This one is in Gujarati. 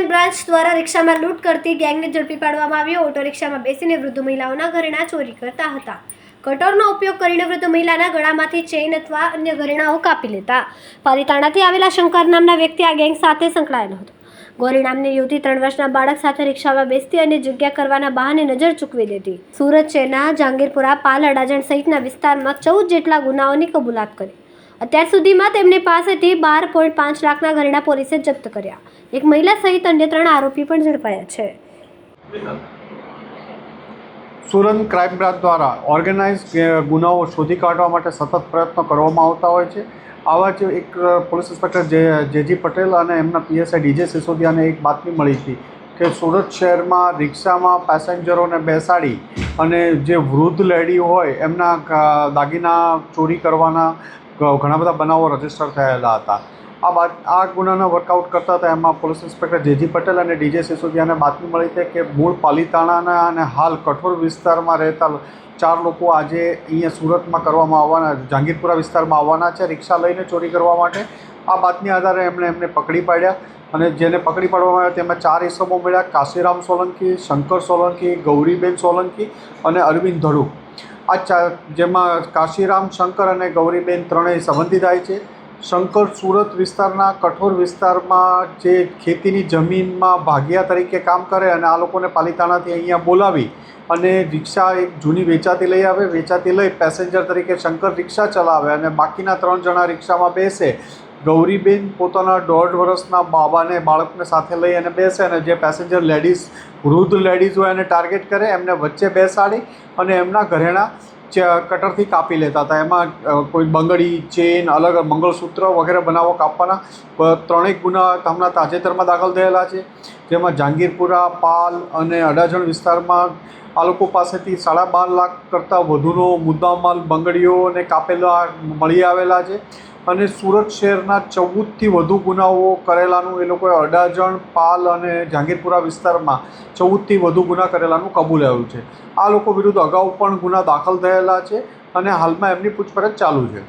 ક્રાઇમ બ્રાન્ચ દ્વારા રિક્ષામાં લૂંટ કરતી ગેંગને ઝડપી પાડવામાં આવ્યો। ઓટો રિક્ષામાં બેસીને વૃદ્ધ મહિલાઓના ઘરેણાં ચોરી કરતા હતા। કટોરનો ઉપયોગ કરીને વૃદ્ધ મહિલાના ગળામાંથી ચેઇન અથવા અન્ય ઘરેણાઓ કાપી લેતા। પાલીતાણાથી આવેલા શંકર નામના વ્યક્તિ આ ગેંગ સાથે સંકળાયેલો હતો। ગૌરી નામની યુવતી 3 વર્ષના બાળક સાથે રિક્ષામાં બેસતી અને જગ્યા કરવાના બહાને નજર ચૂકવી દેતી। સુરત શહેરના જહાંગીરપુરા, પાલ, અડાજણ સહિતના વિસ્તારમાં 14 જેટલા ગુનાઓની કબૂલાત કરી। અત્યાર સુધીમાં તેમની પાસેથી 12.5 લાખના ઘરેણાં પોલીસે જપ્ત કર્યા। એક મહિલા સહિત અન્ય 3 આરોપી પણ ઝડપાયા છે। સુરત ક્રાઇમ બ્રાન્ચ દ્વારા ઓર્ગેનાઇઝ ગુનાઓ શોધી કાઢવા માટે સતત પ્રયત્નો કરવામાં આવતા હોય છે। આવા જ એક પોલીસ ઇન્સ્પેક્ટર જેજી પટેલ અને એમના પીએસઆઈ ડીજે સિસોદિયાને એક બાતમી મળી હતી કે સુરત શહેરમાં રિક્ષામાં પેસેન્જરોને બેસાડી અને જે વૃદ્ધ લેડી હોય એમના દાગીના ચોરી કરવાના ઘણા બધા બનાવો રજીસ્ટર થયેલા હતા। આ ગુનાના વર્કઆઉટ કરતા હતા એમાં પોલીસ ઇન્સ્પેક્ટર જેજી પટેલ અને ડીજે સિસોદિયાને બાતમી મળી હતી કે મૂળ પાલીતાણાના અને હાલ કઠોર વિસ્તારમાં રહેતા 4 લોકો આજે અહીંયા સુરતમાં કરવામાં આવવાના, જહાંગીરપુરા વિસ્તારમાં આવવાના છે રિક્ષા લઈને ચોરી કરવા માટે। આ બાતમી આધારે એમને પકડી પાડ્યા અને જેને પકડી પાડવામાં આવ્યા તેમાં 4 ઇસમો મળ્યા: કાશીરામ સોલંકી, શંકર સોલંકી, ગૌરીબેન સોલંકી અને અરવિંદ ધડુક। જેમાં કાશીરામ, શંકર અને ગૌરીબેન ત્રણેય સંબંધી થાય છે। શંકર સુરત વિસ્તારના કઠોર વિસ્તારમાં જે ખેતીની જમીનમાં ભાગિયા તરીકે કામ કરે અને આ લોકોને પાલીતાણાથી અહીંયા બોલાવી અને રિક્ષા એક જૂની વેચાતી લઈ આવે, વેચાતી લઈ પેસેન્જર તરીકે શંકર રિક્ષા ચલાવે અને બાકીના 3 જણા રિક્ષામાં બેસે। ગૌરીબેન પોતાના 1.5 વર્ષના બાળકને સાથે લઈ અને બેસે અને જે પેસેન્જર લેડીઝ, વૃદ્ધ લેડીઝ હોય એને ટાર્ગેટ કરે, એમને વચ્ચે બેસાડી અને એમના ઘરેણાં કટરથી કાપી લેતા હતા। એમાં કોઈ બંગડી, ચેન, અલગ મંગળસૂત્ર વગેરે બનાવો કાપવાના 3 ગુના હમણાં તાજેતરમાં દાખલ થયેલા છે। જેમાં જહાંગીરપુરા, પાલ અને અડાજણ વિસ્તારમાં આ લોકો પાસેથી 12.5 લાખ કરતાં વધુનો મુદ્દામાલ, બંગડીઓ અને કાપેલા મળી આવેલા છે અને સુરત શહેરના 14થી વધુ ગુનાઓ કરેલાનું એ લોકોએ અડાજણ, પાલ અને જહાંગીરપુરા વિસ્તારમાં 14થી વધુ ગુના કરેલાનું કબૂલાયું છે। આ લોકો વિરુદ્ધ અગાઉ પણ ગુના દાખલ થયેલા છે અને હાલમાં એમની પૂછપરછ ચાલુ છે।